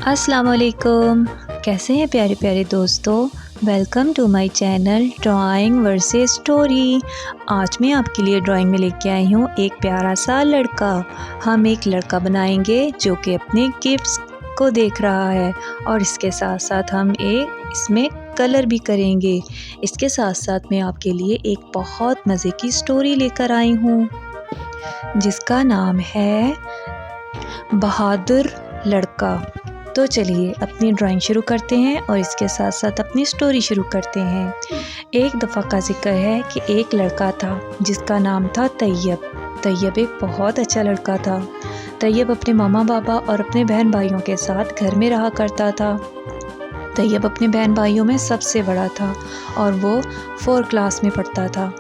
अस्सलाम वालेकुम। कैसे हैं प्यारे प्यारे दोस्तों। Welcome to my channel drawing versus story. आज मैं आपके लिए ड्राइंग में लेके आई हूँ एक प्यारा सा लड़का। हम एक लड़का बनाएंगे जो कि अपने गिफ्ट्स को देख रहा है और इसके साथ साथ हम इसमें कलर भी करेंगे। इसके साथ साथ मैं आपके लिए एक बहुत मज़े की स्टोरी लेकर आई हूँ जिसका नाम है बहादुर लड़का। तो चलिए अपनी ड्राइंग शुरू करते हैं और इसके साथ साथ अपनी स्टोरी शुरू करते हैं। एक दफ़ा का जिक्र है कि एक लड़का था जिसका नाम था तैयब। तैयब एक बहुत अच्छा लड़का था। तैयब अपने मामा बाबा और अपने बहन भाइयों के साथ घर में रहा करता था। तैयब अपने बहन भाइयों में सबसे बड़ा था और वो 4th क्लास में पढ़ता था।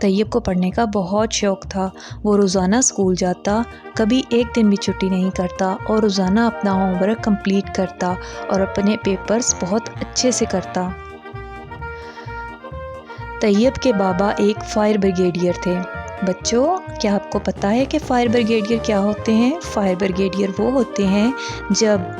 तैयब को पढ़ने का बहुत शौक़ था। वो रोज़ाना स्कूल जाता, कभी एक दिन भी छुट्टी नहीं करता और रोज़ाना अपना होमवर्क कंप्लीट करता और अपने पेपर्स बहुत अच्छे से करता। तैयब के बाबा एक फायर ब्रिगेडियर थे। बच्चों, क्या आपको पता है कि फायर ब्रिगेडियर क्या होते हैं? फायर ब्रिगेडियर वो होते हैं जब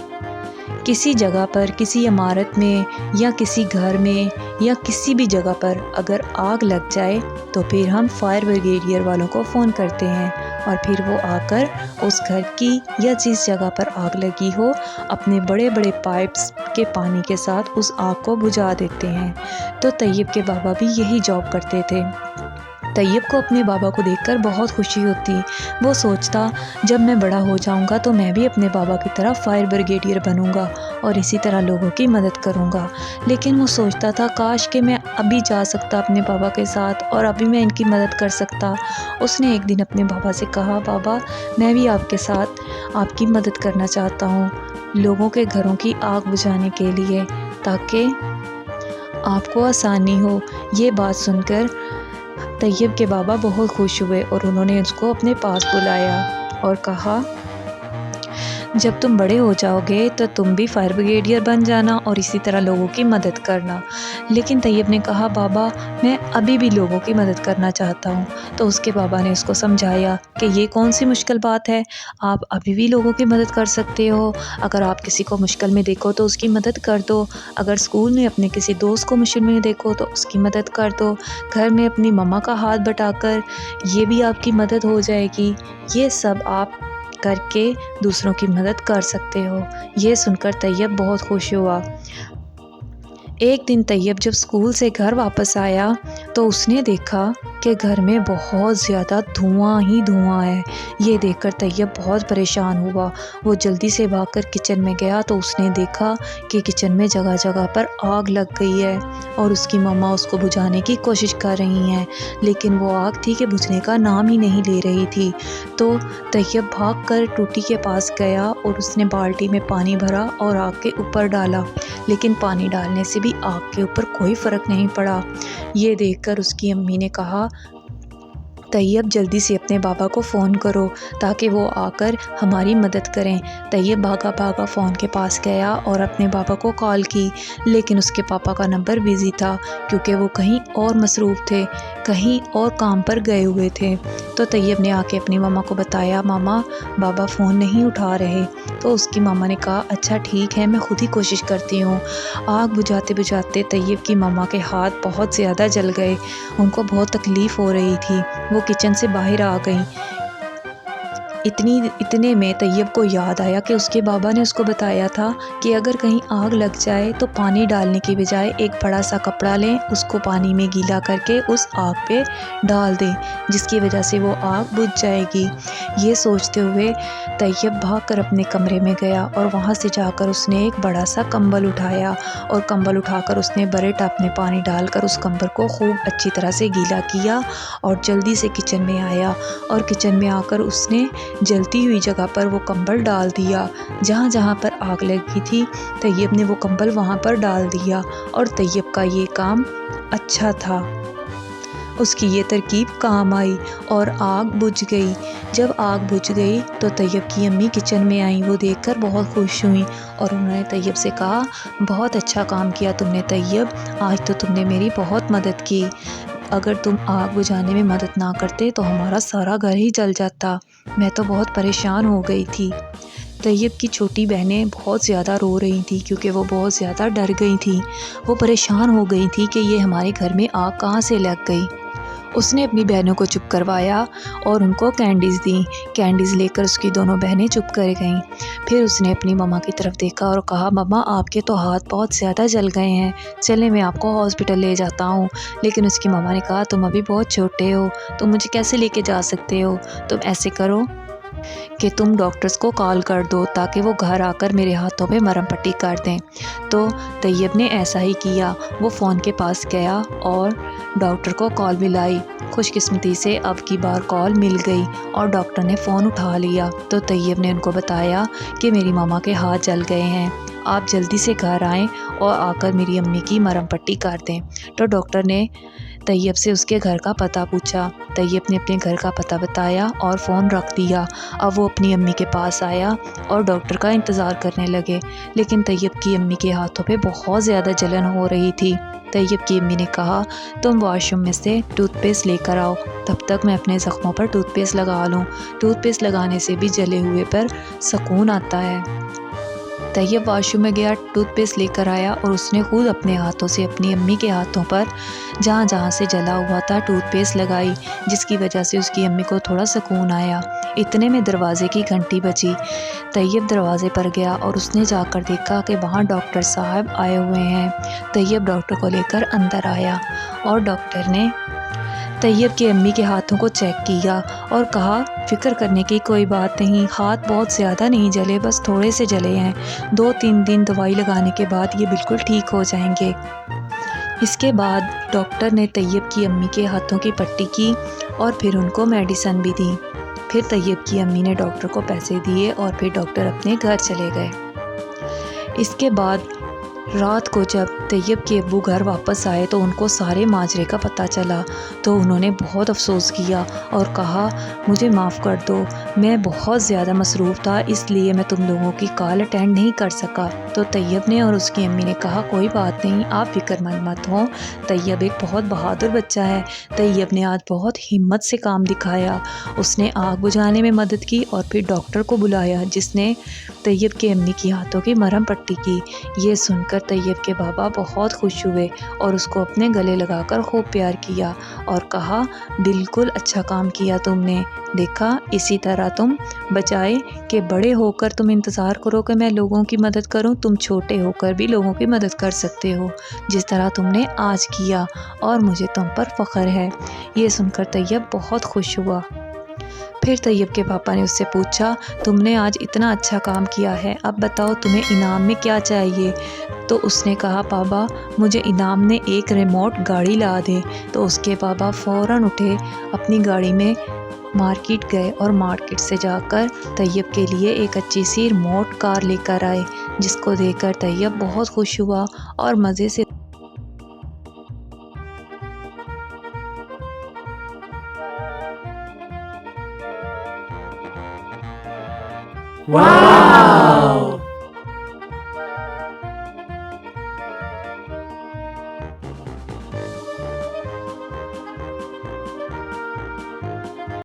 किसी जगह पर, किसी इमारत में या किसी घर में या किसी भी जगह पर अगर आग लग जाए तो फिर हम फायर ब्रिगेडियर वालों को फ़ोन करते हैं और फिर वो आकर उस घर की या जिस जगह पर आग लगी हो अपने बड़े बड़े पाइप्स के पानी के साथ उस आग को बुझा देते हैं। तो तैयब के बाबा भी यही जॉब करते थे। तैयब को अपने बाबा को देखकर बहुत खुशी होती। वो सोचता जब मैं बड़ा हो जाऊंगा तो मैं भी अपने बाबा की तरह फायर ब्रिगेडियर बनूंगा और इसी तरह लोगों की मदद करूंगा। लेकिन वो सोचता था काश कि मैं अभी जा सकता अपने बाबा के साथ और अभी मैं इनकी मदद कर सकता। उसने एक दिन अपने बाबा से कहा, बाबा मैं भी आपके साथ आपकी मदद करना चाहता हूँ लोगों के घरों की आग बुझाने के लिए, ताकि आपको आसानी हो। ये बात सुनकर तैयब के बाबा बहुत खुश हुए और उन्होंने उसको अपने पास बुलाया और कहा, जब तुम बड़े हो जाओगे तो तुम भी फायर ब्रिगेडियर बन जाना और इसी तरह लोगों की मदद करना। लेकिन तैयब ने कहा, बाबा मैं अभी भी लोगों की मदद करना चाहता हूँ। तो उसके बाबा ने उसको समझाया कि ये कौन सी मुश्किल बात है, आप अभी भी लोगों की मदद कर सकते हो। अगर आप किसी को मुश्किल में देखो तो उसकी मदद कर दो। अगर स्कूल में अपने किसी दोस्त को मुश्किल में देखो तो उसकी मदद कर दो। घर में अपनी मम्मा का हाथ बटाकर ये भी आपकी मदद हो जाएगी। ये सब आप करके दूसरों की मदद कर सकते हो। ये सुनकर तैयब बहुत खुश हुआ। एक दिन तैयब जब स्कूल से घर वापस आया तो उसने देखा कि घर में बहुत ज़्यादा धुआं ही धुआं है। ये देखकर तैयब बहुत परेशान हुआ। वो जल्दी से भागकर किचन में गया तो उसने देखा कि किचन में जगह जगह पर आग लग गई है और उसकी मम्मा उसको बुझाने की कोशिश कर रही हैं, लेकिन वो आग थी कि बुझने का नाम ही नहीं ले रही थी। तो तैयब भागकर टूटी के पास गया और उसने बाल्टी में पानी भरा और आग के ऊपर डाला, लेकिन पानी डालने से भी आग के ऊपर कोई फ़र्क नहीं पड़ा। ये देखकर उसकी अम्मी ने कहा, तैयब जल्दी से अपने बाबा को फ़ोन करो ताकि वो आकर हमारी मदद करें। तैयब भागा भागा फ़ोन के पास गया और अपने बाबा को कॉल की, लेकिन उसके पापा का नंबर बिज़ी था क्योंकि वो कहीं और मसरूफ़ थे, कहीं और काम पर गए हुए थे। तो तैयब ने आके अपनी मामा को बताया, मामा बाबा फ़ोन नहीं उठा रहे। तो उसकी मामा ने कहा, अच्छा ठीक है, मैं खुद ही कोशिश करती हूँ। आग बुझाते बुझाते तैयब की मामा के हाथ बहुत ज़्यादा जल गए। उनको बहुत तकलीफ़ हो रही थी। वो किचन से बाहर आ गई। इतने में तैयब को याद आया कि उसके बाबा ने उसको बताया था कि अगर कहीं आग लग जाए तो पानी डालने की बजाय एक बड़ा सा कपड़ा लें, उसको पानी में गीला करके उस आग पे डाल दें, जिसकी वजह से वो आग बुझ जाएगी। ये सोचते हुए तैयब भागकर अपने कमरे में गया और वहाँ से जाकर उसने एक बड़ा सा कंबल उठाया और कंबल उठाकर उसने बड़े टब में पानी डालकर उस कंबल को खूब अच्छी तरह से गीला किया और जल्दी से किचन में आया और किचन में आकर उसने जलती हुई जगह पर वो कंबल डाल दिया। जहाँ जहाँ पर आग लगी थी तैयब ने वो कंबल वहाँ पर डाल दिया और तैयब का ये काम अच्छा था। उसकी ये तरकीब काम आई और आग बुझ गई। जब आग बुझ गई तो तैयब की अम्मी किचन में आई। वो देखकर बहुत खुश हुई और उन्होंने तैयब से कहा, बहुत अच्छा काम किया तुमने तैयब, आज तो तुमने मेरी बहुत मदद की। अगर तुम आग बुझाने में मदद ना करते तो हमारा सारा घर ही जल जाता। मैं तो बहुत परेशान हो गई थी। طیب کی چھوٹی بہنیں بہت زیادہ رو رہی تھیں کیونکہ وہ بہت زیادہ ڈر گئی تھیں، وہ پریشان ہو گئی تھیں کہ یہ ہمارے گھر میں آگ کہاں سے لگ گئی۔ اس نے اپنی بہنوں کو چپ کروایا اور ان کو کینڈیز دیں۔ کینڈیز لے کر اس کی دونوں بہنیں چپ کر گئیں۔ پھر اس نے اپنی مما کی طرف دیکھا اور کہا، مما آپ کے تو ہاتھ بہت زیادہ جل گئے ہیں، چلیں میں آپ کو ہاسپٹل لے جاتا ہوں۔ لیکن اس کی مما نے کہا، تم ابھی بہت چھوٹے ہو، تم مجھے کیسے لے کے جا سکتے ہو؟ تم ایسے کرو کہ تم ڈاکٹرز کو کال کر دو تاکہ وہ گھر آ کر میرے ہاتھوں پہ مرہم پٹی کر دیں۔ تو طیب نے ایسا ہی کیا، وہ فون کے پاس گیا اور ڈاکٹر کو کال ملائی۔ خوش قسمتی سے اب کی بار کال مل گئی اور ڈاکٹر نے فون اٹھا لیا تو طیب نے ان کو بتایا کہ میری ماما کے ہاتھ جل گئے ہیں، آپ جلدی سے گھر آئیں اور آ کر میری امی کی مرہم پٹی کر دیں۔ تو ڈاکٹر نے طیب سے اس کے گھر کا پتہ پوچھا۔ طیب نے اپنے گھر کا پتہ بتایا اور فون رکھ دیا۔ اب وہ اپنی امی کے پاس آیا اور ڈاکٹر کا انتظار کرنے لگے، لیکن طیب کی امی کے ہاتھوں پہ بہت زیادہ جلن ہو رہی تھی۔ طیب کی امی نے کہا، تم واش روم میں سے ٹوتھ پیسٹ لے کر آؤ، تب تک میں اپنے زخموں پر ٹوتھ پیسٹ لگا لوں۔ ٹوتھ پیسٹ لگانے سے بھی جلے ہوئے پر سکون آتا ہے۔ طیب واش روم میں گیا، ٹوتھ پیسٹ لے کر آیا اور اس نے خود اپنے ہاتھوں سے اپنی امی کے ہاتھوں پر جہاں جہاں سے جلا ہوا تھا ٹوتھ پیسٹ لگائی، جس کی وجہ سے اس کی امی کو تھوڑا سکون آیا۔ اتنے میں دروازے کی گھنٹی بجی۔ طیب دروازے پر گیا اور اس نے جا کر دیکھا کہ وہاں ڈاکٹر صاحب آئے ہوئے ہیں۔ طیب ڈاکٹر کو لے کر اندر آیا اور ڈاکٹر نے طیب کی امی کے ہاتھوں کو چیک کیا اور کہا، فکر کرنے کی کوئی بات نہیں، ہاتھ بہت زیادہ نہیں جلے، بس تھوڑے سے جلے ہیں، 2-3 دن دوائی لگانے کے بعد یہ بالکل ٹھیک ہو جائیں گے۔ اس کے بعد ڈاکٹر نے طیب کی امی کے ہاتھوں کی پٹی کی اور پھر ان کو میڈیسن بھی دی۔ پھر طیب کی امی نے ڈاکٹر کو پیسے دیے اور پھر ڈاکٹر اپنے گھر چلے گئے۔ اس کے بعد رات کو جب طیب کے ابو گھر واپس آئے تو ان کو سارے ماجرے کا پتہ چلا، تو انہوں نے بہت افسوس کیا اور کہا، مجھے معاف کر دو، میں بہت زیادہ مصروف تھا، اس لیے میں تم لوگوں کی کال اٹینڈ نہیں کر سکا۔ تو طیب نے اور اس کی امی نے کہا، کوئی بات نہیں، آپ فکر مند مت ہوں، طیب ایک بہت بہادر بچہ ہے۔ طیب نے آج بہت ہمت سے کام دکھایا، اس نے آگ بجھانے میں مدد کی اور پھر ڈاکٹر کو بلایا جس نے طیب کے امی کی ہاتھوں کی مرہم پٹی کی۔ یہ سن کر طیب کے بابا بہت خوش ہوئے اور اس کو اپنے گلے لگا کر خوب پیار کیا اور کہا، بالکل اچھا کام کیا تم نے، دیکھا اسی طرح تم بجائے کہ بڑے ہو کر تم انتظار کرو کہ میں لوگوں کی مدد کروں، تم چھوٹے ہو کر بھی لوگوں کی مدد کر سکتے ہو جس طرح تم نے آج کیا، اور مجھے تم پر فخر ہے۔ یہ سن کر طیب بہت خوش ہوا۔ پھر طیب کے پاپا نے اس سے پوچھا، تم نے آج اتنا اچھا کام کیا ہے، اب بتاؤ تمہیں انعام میں کیا چاہیے؟ تو اس نے کہا، پاپا مجھے انعام میں ایک ریموٹ گاڑی لا دے۔ تو اس کے پاپا فوراً اٹھے، اپنی گاڑی میں مارکیٹ گئے اور مارکیٹ سے جا کر طیب کے لیے ایک اچھی سی ریموٹ کار لے کر آئے، جس کو دیکھ کر طیب بہت خوش ہوا اور مزے سے واو!